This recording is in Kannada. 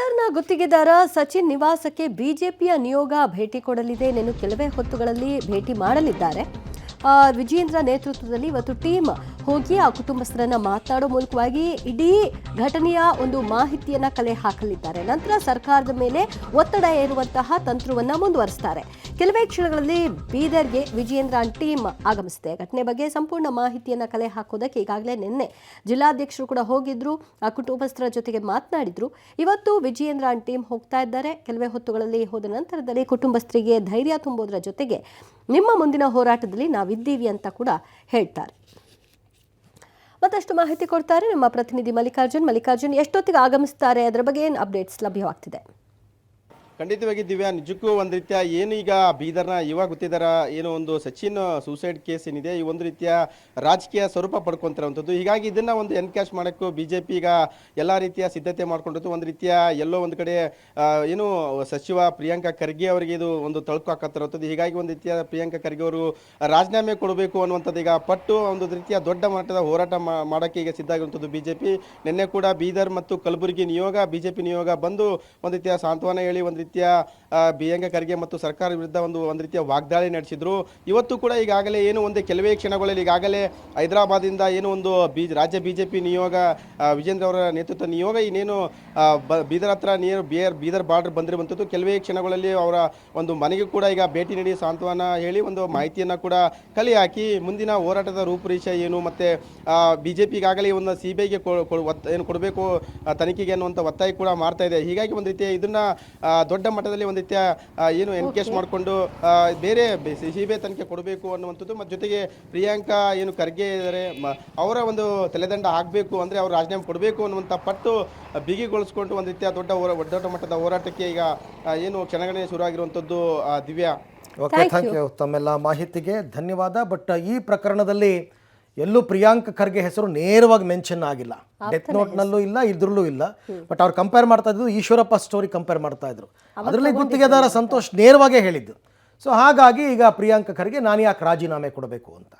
ಬೀದರ್ನ ಗುತ್ತಿಗೆದಾರ ಸಚಿನ್ ನಿವಾಸಕ್ಕೆ ಬಿಜೆಪಿಯ ನಿಯೋಗ ಭೇಟಿ ಕೊಡಲಿದೆ. ಇನ್ನು ಕೆಲವೇ ಹೊತ್ತುಗಳಲ್ಲಿ ಭೇಟಿ ಮಾಡಲಿದ್ದಾರೆ. ವಿಜೇಂದ್ರ ನೇತೃತ್ವದಲ್ಲಿ ಇವತ್ತು ಟೀಮ್ ಹೋಗಿ ಆ ಕುಟುಂಬಸ್ಥರನ್ನ ಮಾತನಾಡೋ ಮೂಲಕವಾಗಿ ಇಡೀ ಘಟನೆಯ ಒಂದು ಮಾಹಿತಿಯನ್ನ ಕಲೆ ಹಾಕಲಿದ್ದಾರೆ. ನಂತರ ಸರ್ಕಾರದ ಮೇಲೆ ಒತ್ತಡ ಏರುವಂತಹ ತಂತ್ರವನ್ನ ಮುಂದುವರಿಸ್ತಾರೆ. ಕೆಲವೇ ಕ್ಷಣಗಳಲ್ಲಿ ಬೀದರ್ಗೆ ವಿಜೇಂದ್ರ ಟೀಮ್ ಆಗಮಿಸಿದೆ. ಘಟನೆ ಬಗ್ಗೆ ಸಂಪೂರ್ಣ ಮಾಹಿತಿಯನ್ನ ಕಲೆ ಹಾಕೋದಕ್ಕೆ ಈಗಾಗಲೇ ನಿನ್ನೆ ಜಿಲ್ಲಾಧ್ಯಕ್ಷರು ಕೂಡ ಹೋಗಿದ್ರು, ಆ ಕುಟುಂಬಸ್ಥರ ಜೊತೆಗೆ ಮಾತನಾಡಿದ್ರು. ಇವತ್ತು ವಿಜೇಂದ್ರ ಟೀಮ್ ಹೋಗ್ತಾ ಇದ್ದಾರೆ. ಕೆಲವೇ ಹೊತ್ತುಗಳಲ್ಲಿ ಹೋದ ನಂತರದಲ್ಲಿ ಕುಟುಂಬಸ್ಥರಿಗೆ ಧೈರ್ಯ ತುಂಬೋದ್ರ ಜೊತೆಗೆ ನಿಮ್ಮ ಮುಂದಿನ ಹೋರಾಟದಲ್ಲಿ ನಾವಿದ್ದೀವಿ ಅಂತ ಕೂಡ ಹೇಳ್ತಾರೆ. ಮತ್ತಷ್ಟು ಮಾಹಿತಿ ಕೊಡ್ತಾರೆ ನಮ್ಮ ಪ್ರತಿನಿಧಿ ಮಲ್ಲಿಕಾರ್ಜುನ್. ಎಷ್ಟೊತ್ತಿಗೆ ಆಗಮಿಸ್ತಾರೆ, ಅದರ ಬಗ್ಗೆ ಏನು ಅಪ್ಡೇಟ್ಸ್ ಲಭ್ಯವಾಗ್ತಿದೆ? ಖಂಡಿತವಾಗಿ ದಿವ್ಯಾ, ನಿಜಕ್ಕೂ ಒಂದು ರೀತಿಯ ಏನು ಈಗ ಬೀದರ್ನ ಯುವ ಗುತ್ತಿದಾರ ಏನೋ ಒಂದು ಸಚಿನ್ ಸೂಸೈಡ್ ಕೇಸ್ ಏನಿದೆ, ಈ ಒಂದು ರೀತಿಯ ರಾಜಕೀಯ ಸ್ವರೂಪ ಪಡ್ಕೊಂತಿರುವಂಥದ್ದು. ಹೀಗಾಗಿ ಇದನ್ನ ಒಂದು ಎನ್ಕ್ಯಾಶ್ ಮಾಡೋಕ್ಕೂ ಬಿಜೆಪಿ ಈಗ ಎಲ್ಲ ರೀತಿಯ ಸಿದ್ಧತೆ ಮಾಡ್ಕೊಂಡಿತ್ತು. ಒಂದು ರೀತಿಯ ಎಲ್ಲೋ ಒಂದು ಕಡೆ ಏನು ಸಚಿವ ಪ್ರಿಯಾಂಕಾ ಖರ್ಗೆ ಅವರಿಗೆ ಇದು ಒಂದು ತಳುಕು ಹಾಕತ್ತಿರುವಂಥದ್ದು. ಹೀಗಾಗಿ ಒಂದು ರೀತಿಯ ಪ್ರಿಯಾಂಕಾ ಖರ್ಗೆ ಅವರು ರಾಜೀನಾಮೆ ಕೊಡಬೇಕು ಅನ್ನುವಂಥದ್ದು ಈಗ ಪಟ್ಟು ಒಂದು ರೀತಿಯ ದೊಡ್ಡ ಮಟ್ಟದ ಹೋರಾಟ ಮಾಡೋಕ್ಕೆ ಈಗ ಸಿದ್ಧ ಆಗಿರುವಂಥದ್ದು ಬಿಜೆಪಿ. ನಿನ್ನೆ ಕೂಡ ಬೀದರ್ ಮತ್ತು ಕಲಬುರಗಿ ನಿಯೋಗ ಬಿಜೆಪಿ ನಿಯೋಗ ಬಂದು ಒಂದು ರೀತಿಯ ಸಾಂತ್ವನ ಹೇಳಿ ಒಂದು ರೀತಿಯ ಪ್ರಿಯಾಂಕಾ ಖರ್ಗೆ ಮತ್ತು ಸರ್ಕಾರ ವಿರುದ್ಧ ಒಂದು ರೀತಿಯ ವಾಗ್ದಾಳಿ ನಡೆಸಿದ್ರು. ಇವತ್ತು ಕೂಡ ಈಗಾಗಲೇ ಏನು ಒಂದು ಕೆಲವೇ ಕ್ಷಣಗಳಲ್ಲಿ ಈಗಾಗಲೇ ಹೈದರಾಬಾದಿಂದ ಏನು ಒಂದು ರಾಜ್ಯ ಬಿಜೆಪಿ ನಿಯೋಗ ವಿಜೇಂದ್ರ ಅವರ ನೇತೃತ್ವ ನಿಯೋಗ ಇನ್ನೇನು ಬೀದರ್ ಹತ್ರ ಬೀದರ್ ಬಾರ್ಡರ್ ಬಂದಿರುವಂಥದ್ದು. ಕೆಲವೇ ಕ್ಷಣಗಳಲ್ಲಿ ಅವರ ಒಂದು ಮನೆಗೆ ಕೂಡ ಈಗ ಭೇಟಿ ನೀಡಿ ಸಾಂತ್ವನ ಹೇಳಿ ಒಂದು ಮಾಹಿತಿಯನ್ನು ಕೂಡ ಕಲೆ ಹಾಕಿ ಮುಂದಿನ ಹೋರಾಟದ ರೂಪುರೇಷೆ ಏನು ಮತ್ತು ಬಿಜೆಪಿ ಈಗಾಗಲೇ ಒಂದು CBIಗೆ ಏನು ಕೊಡಬೇಕು ತನಿಖೆಗೆ ಅನ್ನುವಂಥ ಒತ್ತಾಯ ಕೂಡ ಮಾಡ್ತಾ ಇದೆ. ಹೀಗಾಗಿ ಒಂದು ರೀತಿಯ ಇದನ್ನ ದೊಡ್ಡ ಮಟ್ಟದಲ್ಲಿ ಒಂದು ರೀತಿಯ ಏನು ಎನ್ಕೇಶ್ ಮಾಡಿಕೊಂಡು ಬೇರೆ CBI ತನಿಖೆ ಕೊಡಬೇಕು ಅನ್ನುವಂಥದ್ದು. ಮತ್ತು ಜೊತೆಗೆ ಪ್ರಿಯಾಂಕಾ ಏನು ಖರ್ಗೆ ಇದ್ದಾರೆ ಅವರ ಒಂದು ತಲೆದಂಡ ಆಗಬೇಕು, ಅಂದರೆ ಅವರು ರಾಜೀನಾಮೆ ಕೊಡಬೇಕು ಅನ್ನುವಂಥ ಪಟ್ಟು ಬಿಗಿಗೊಳಿಸ್ಕೊಂಡು ಒಂದು ರೀತಿಯ ದೊಡ್ಡ ಮಟ್ಟದ ಹೋರಾಟಕ್ಕೆ ಈಗ ಏನು ಕ್ಷಣಗಣನೆ ಶುರುವಾಗಿರುವಂಥದ್ದು. Divya, okay, thank you. ತಮ್ಮೆಲ್ಲ ಮಾಹಿತಿಗೆ ಧನ್ಯವಾದ. ಬಟ್ ಈ ಪ್ರಕರಣದಲ್ಲಿ ಎಲ್ಲೂ ಪ್ರಿಯಾಂಕಾ ಖರ್ಗೆ ಹೆಸರು ನೇರವಾಗಿ ಮೆನ್ಷನ್ ಆಗಿಲ್ಲ, ಡೆತ್ ನೋಟ್ನಲ್ಲೂ ಇಲ್ಲ, ಇದ್ರಲ್ಲೂ ಇಲ್ಲ. ಬಟ್ ಅವ್ರು ಕಂಪೇರ್ ಮಾಡ್ತಾ ಇದ್ದು ಈಶ್ವರಪ್ಪ ಸ್ಟೋರಿ ಕಂಪೇರ್ ಮಾಡ್ತಾ ಇದ್ರು. ಅದರಲ್ಲಿ ಗುತ್ತಿಗೆದಾರ ಸಂತೋಷ್ ನೇರವಾಗೇ ಹೇಳಿದ್ದು. ಸೊ ಹಾಗಾಗಿ ಈಗ ಪ್ರಿಯಾಂಕಾ ಖರ್ಗೆ ನಾನು ಯಾಕೆ ರಾಜೀನಾಮೆ ಕೊಡಬೇಕು ಅಂತ